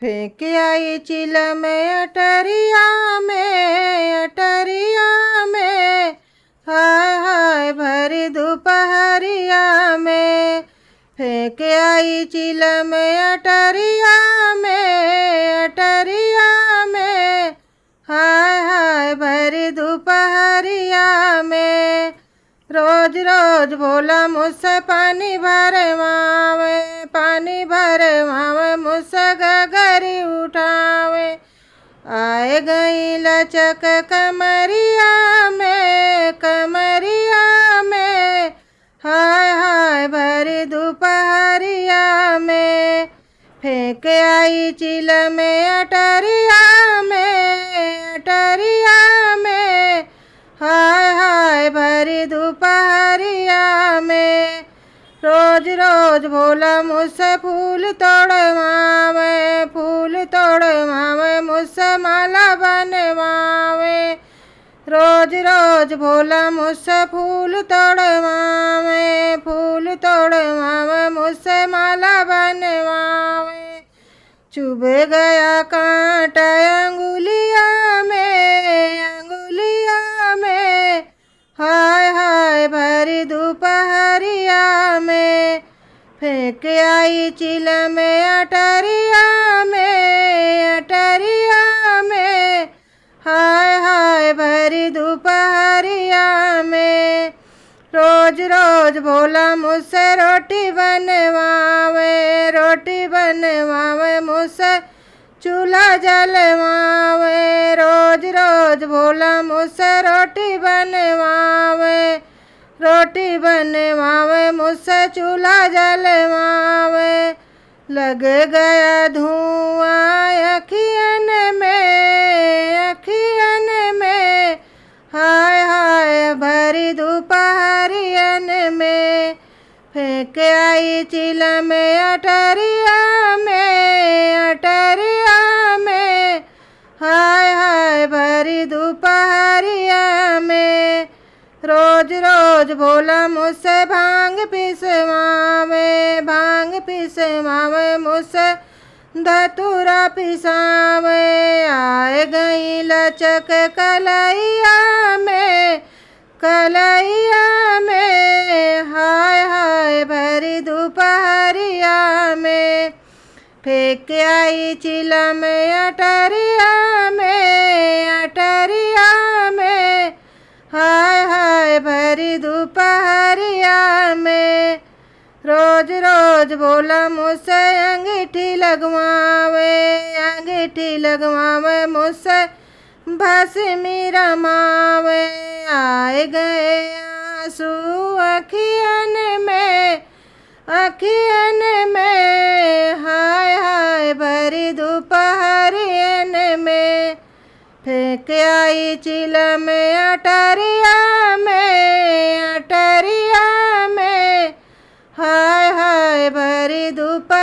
फेंक आई चिलम अटरिया में, हाय हाय भरी दोपहरिया में। फेंक आई चिलम अटरिया में, हाय हाय भरी दोपहरिया में। रोज रोज भोला मुझसे पानी भरे मावे मुझसे गगरी उठावे। आए गई लचक कमरिया में, हाय हाय भरी दोपहरिया में। फेंक आई चिलम अटरिया में, हाय हाय भरी दोपहरिया में। रोज रोज भोला मुझसे फूल तोड़े मावे मुझसे माला बनवावे। रोज रोज भोला मुझसे फूल तोड़े मावे मुझसे माला बनवावे। चुभ गया कांटा अंगुलिया में, हाय हाय भरी दोपहरिया में। फेंक आई चिलम अटरिया में, हाय हाय भरी दोपहरिया में। रोज रोज भोला मुझसे रोटी बनवावे मुझसे चूल्हा जलवावे। रोज रोज भोला मुझसे रोटी बनवावे मुझसे चूल्हा जलवावे। लग गया धुआं अखियन में, हाय हाय भरी दोपहरियन में। फेंक आई चिलम अटरिया में, हाय हाय भरी दोपहरिया में। रोज रोज भोला मुझसे भांग पिसवावे मुझसे धतूरा पिसावे। आए गई लचक कलैया में, हाय हाय भरी दोपहरिया में। फेंक आई चिलम अटरिया में, हाय हाय भरी दोपहरिया में। रोज रोज भोला मुझसे अंगीठी लगवावे मुझसे भस्मी रमावे। आए गए आंसू अखियन में, हाय हाय भरी दोपहरियन में। फेंक आई चिलम अटरिया में, हाय हाय भरी दोपहरिया